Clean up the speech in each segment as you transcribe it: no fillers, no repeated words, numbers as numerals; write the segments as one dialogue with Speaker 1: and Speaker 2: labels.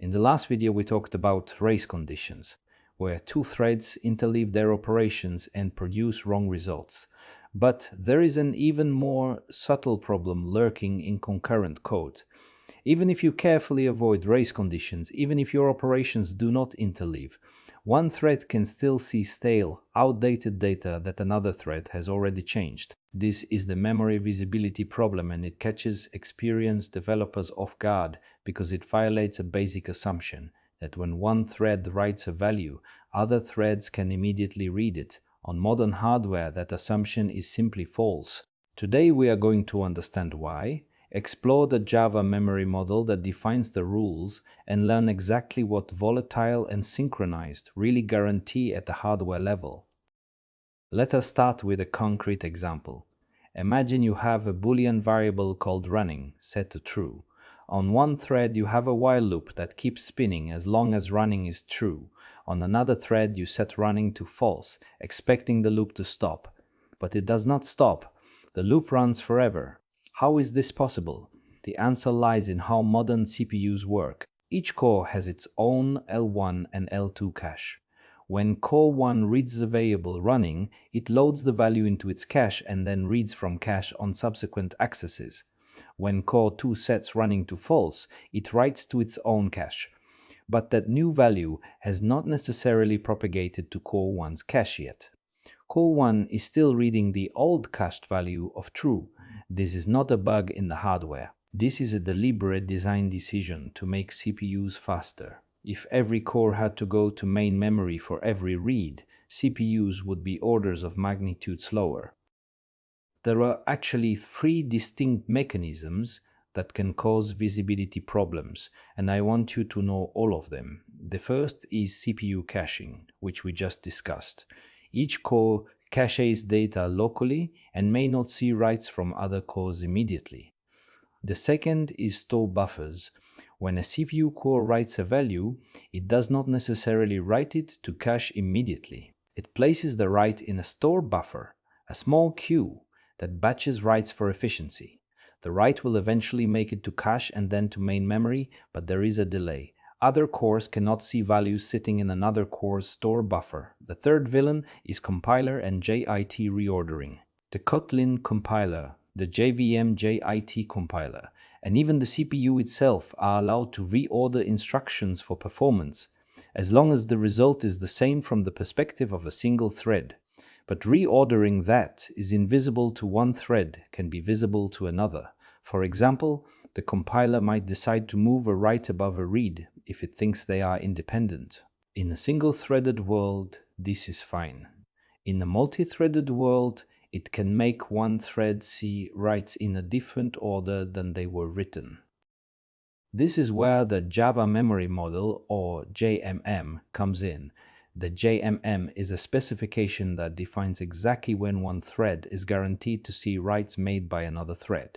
Speaker 1: In the last video we talked about race conditions, where two threads interleave their operations and produce wrong results. But there is an even more subtle problem lurking in concurrent code. Even if you carefully avoid race conditions, even if your operations do not interleave, one thread can still see stale, outdated data that another thread has already changed. This is the memory visibility problem, and it catches experienced developers off guard because it violates a basic assumption that when one thread writes a value, other threads can immediately read it. On modern hardware, that assumption is simply false. Today we are going to understand why, explore the Java memory model that defines the rules, and learn exactly what volatile and synchronized really guarantee at the hardware level. Let us start with a concrete example. Imagine you have a Boolean variable called running set to true. On one thread you have a while loop that keeps spinning as long as running is true. On another thread you set running to false, expecting the loop to stop. But it does not stop. The loop runs forever. How is this possible? The answer lies in how modern CPUs work. Each core has its own L1 and L2 cache. When core 1 reads the variable running, it loads the value into its cache and then reads from cache on subsequent accesses. When core 2 sets running to false, it writes to its own cache. But that new value has not necessarily propagated to core 1's cache yet. Core 1 is still reading the old cached value of true. This is not a bug in the hardware. This is a deliberate design decision to make CPUs faster. If every core had to go to main memory for every read, CPUs would be orders of magnitude slower. There are actually three distinct mechanisms that can cause visibility problems, and I want you to know all of them. The first is CPU caching, which we just discussed. Each core caches data locally and may not see writes from other cores immediately. The second is store buffers. When a CPU core writes a value, it does not necessarily write it to cache immediately. It places the write in a store buffer, a small queue that batches writes for efficiency. The write will eventually make it to cache and then to main memory, but there is a delay. Other cores cannot see values sitting in another core's store buffer. The third villain is compiler and JIT reordering. The Kotlin compiler, the JVM JIT compiler, and even the CPU itself are allowed to reorder instructions for performance, as long as the result is the same from the perspective of a single thread. But reordering that is invisible to one thread can be visible to another. For example, the compiler might decide to move a write above a read if it thinks they are independent. In a single-threaded world, this is fine. In a multi-threaded world, it can make one thread see writes in a different order than they were written. This is where the Java memory model, or JMM, comes in. The JMM is a specification that defines exactly when one thread is guaranteed to see writes made by another thread.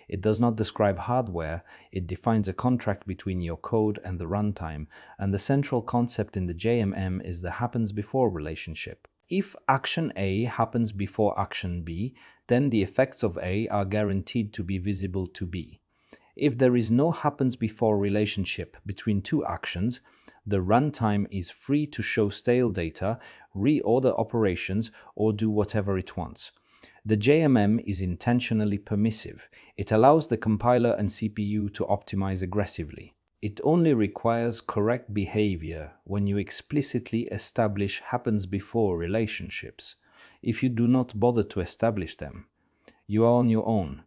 Speaker 1: It does not describe hardware, it defines a contract between your code and the runtime, and the central concept in the JMM is the happens before relationship. If action A happens before action B, then the effects of A are guaranteed to be visible to B. If there is no happens before relationship between two actions, the runtime is free to show stale data, reorder operations, or do whatever it wants. The JMM is intentionally permissive. It allows the compiler and CPU to optimize aggressively. It only requires correct behavior when you explicitly establish happens before relationships. If you do not bother to establish them, you are on your own.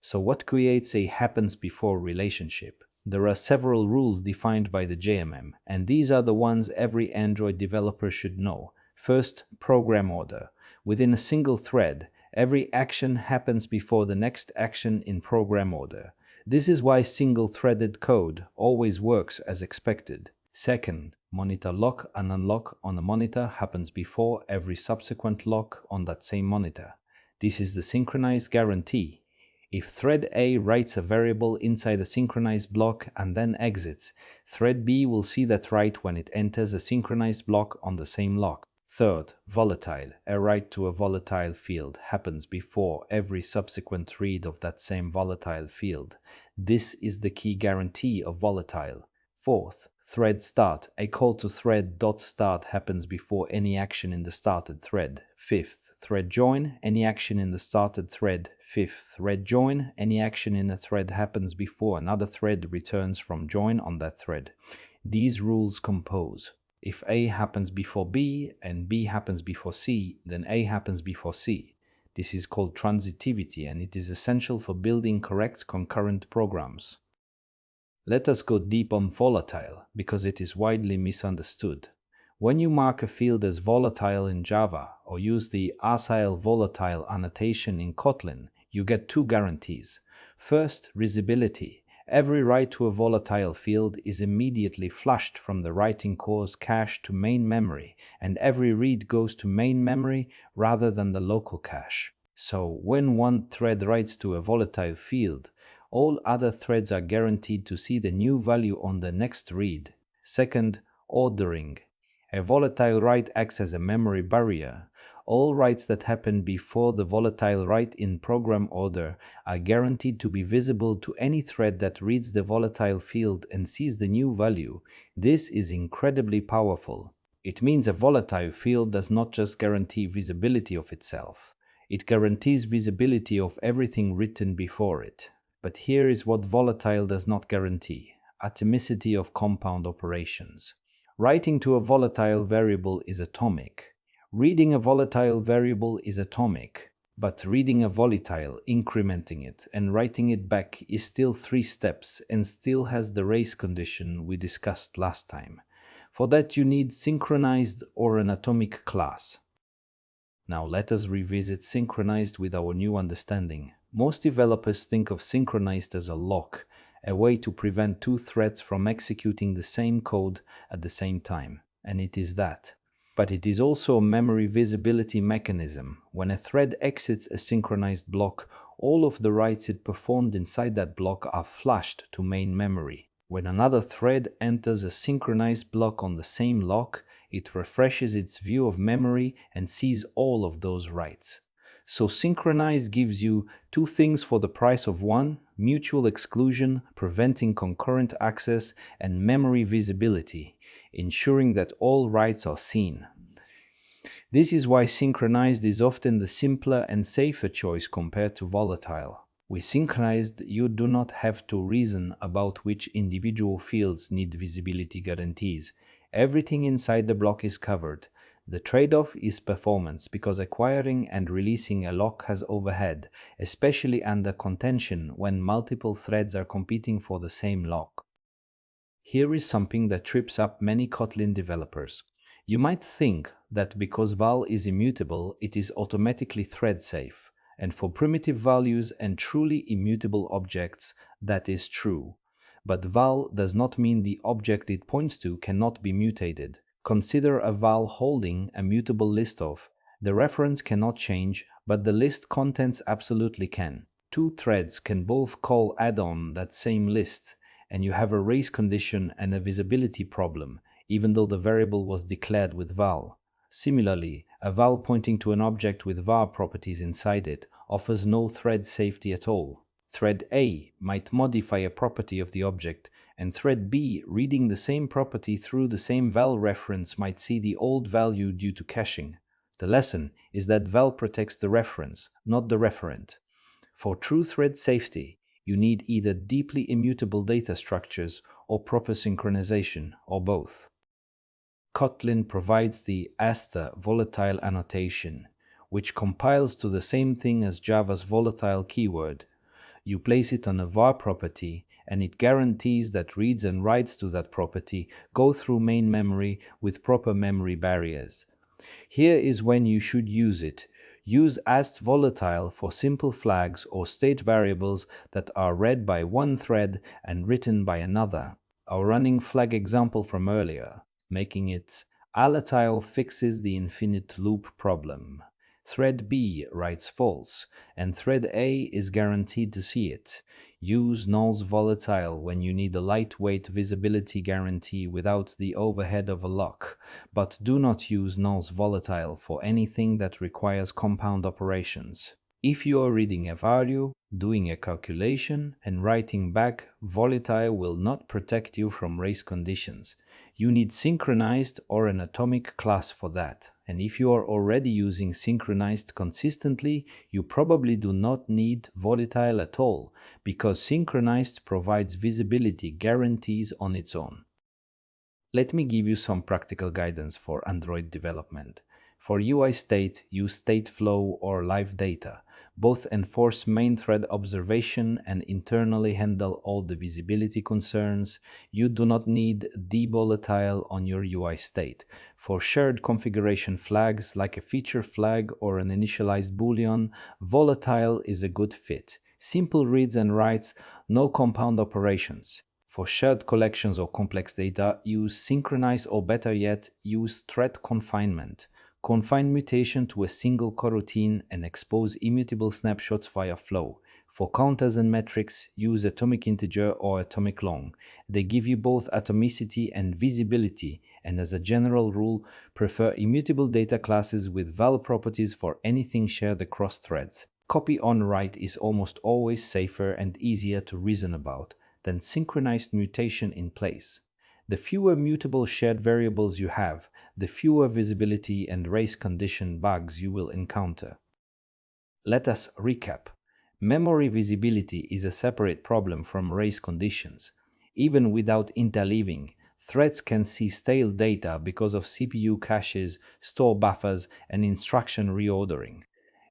Speaker 1: So what creates a happens before relationship? There are several rules defined by the JMM, and these are the ones every Android developer should know. First, program order. Within a single thread, every action happens before the next action in program order. This is why single-threaded code always works as expected. Second, monitor lock and unlock on a monitor happens before every subsequent lock on that same monitor. This is the synchronized guarantee. If thread A writes a variable inside a synchronized block and then exits, thread B will see that write when it enters a synchronized block on the same lock. Third, volatile. A write to a volatile field happens before every subsequent read of that same volatile field. This is the key guarantee of volatile. Fourth, thread start. A call to thread.start happens before any action in the started thread. Fifth, thread join. Any action in the started thread. Fifth, thread join. Any action in a thread happens before another thread returns from join on that thread. These rules compose: if A happens before B and B happens before C, then A happens before C. This is called transitivity, and it is essential for building correct concurrent programs. Let us go deep on volatile, because it is widely misunderstood. When you mark a field as volatile in Java or use the acyl volatile annotation in Kotlin, you get two guarantees. First, readability. Every write to a volatile field is immediately flushed from the writing core's cache to main memory, and every read goes to main memory rather than the local cache. So when one thread writes to a volatile field, all other threads are guaranteed to see the new value on the next read. Second, ordering. A volatile write acts as a memory barrier. All writes that happen before the volatile write in program order are guaranteed to be visible to any thread that reads the volatile field and sees the new value. This is incredibly powerful. It means a volatile field does not just guarantee visibility of itself. It guarantees visibility of everything written before it. But here is what volatile does not guarantee: atomicity of compound operations. Writing to a volatile variable is atomic. Reading a volatile variable is atomic. But reading a volatile, incrementing it, and writing it back is still 3 steps and still has the race condition we discussed last time. For that you need synchronized or an atomic class. Now let us revisit synchronized with our new understanding. Most developers think of synchronized as a lock, a way to prevent two threads from executing the same code at the same time, and it is that. But it is also a memory visibility mechanism. When a thread exits a synchronized block, all of the writes it performed inside that block are flushed to main memory. When another thread enters a synchronized block on the same lock, it refreshes its view of memory and sees all of those writes. So synchronized gives you two things for the price of one: mutual exclusion, preventing concurrent access, and memory visibility, ensuring that all writes are seen. This is why synchronized is often the simpler and safer choice compared to volatile. With synchronized, you do not have to reason about which individual fields need visibility guarantees. Everything inside the block is covered. The trade-off is performance, because acquiring and releasing a lock has overhead, especially under contention when multiple threads are competing for the same lock. Here is something that trips up many Kotlin developers. You might think that because val is immutable, it is automatically thread safe, and for primitive values and truly immutable objects, that is true. But val does not mean the object it points to cannot be mutated. Consider a val holding a mutable list of. The reference cannot change, but the list contents absolutely can. Two threads can both call add-on that same list, and you have a race condition and a visibility problem, even though the variable was declared with val. Similarly, a val pointing to an object with var properties inside it offers no thread safety at all. Thread A might modify a property of the object, and thread B, reading the same property through the same val reference, might see the old value due to caching. The lesson is that val protects the reference, not the referent. For true thread safety, you need either deeply immutable data structures or proper synchronization, or both. Kotlin provides the Asta volatile annotation, which compiles to the same thing as Java's volatile keyword. You place it on a var property, and it guarantees that reads and writes to that property go through main memory with proper memory barriers. Here is when you should use it. Use ast volatile for simple flags or state variables that are read by one thread and written by another. Our running flag example from earlier, making it volatile, fixes the infinite loop problem. Thread B writes false, and thread A is guaranteed to see it. Use nulls volatile when you need a lightweight visibility guarantee without the overhead of a lock, but do not use nulls volatile for anything that requires compound operations. If you are reading a value, doing a calculation, and writing back, volatile will not protect you from race conditions. You need synchronized or an atomic class for that. And if you are already using synchronized consistently, you probably do not need volatile at all, because synchronized provides visibility guarantees on its own. Let me give you some practical guidance for Android development. For UI state, use stateflow or live data. Both enforce main thread observation and internally handle all the visibility concerns. You do not need devolatile on your UI state. For shared configuration flags like a feature flag or an initialized boolean, volatile is a good fit. Simple reads and writes, no compound operations. For shared collections or complex data, use synchronize or better yet, use thread confinement. Confine mutation to a single coroutine and expose immutable snapshots via flow. For counters and metrics, use atomic integer or atomic long. They give you both atomicity and visibility, and as a general rule, prefer immutable data classes with val properties for anything shared across threads. Copy on write is almost always safer and easier to reason about than synchronized mutation in place. The fewer mutable shared variables you have, the fewer visibility and race condition bugs you will encounter. Let us recap. Memory visibility is a separate problem from race conditions. Even without interleaving, threads can see stale data because of CPU caches, store buffers, and instruction reordering.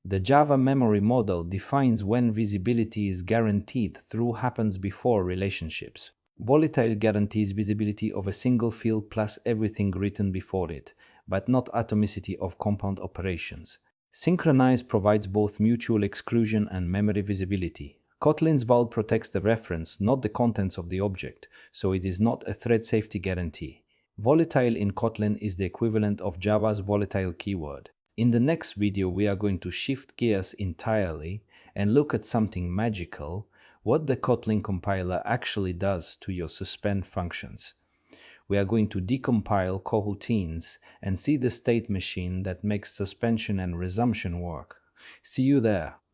Speaker 1: The Java memory model defines when visibility is guaranteed through happens before relationships. Volatile guarantees visibility of a single field plus everything written before it, but not atomicity of compound operations. Synchronize provides both mutual exclusion and memory visibility. Kotlin's val protects the reference, not the contents of the object, so it is not a thread safety guarantee. Volatile in Kotlin is the equivalent of Java's volatile keyword. In the next video, we are going to shift gears entirely and look at something magical, what the Kotlin compiler actually does to your suspend functions. We are going to decompile coroutines and see the state machine that makes suspension and resumption work. See you there.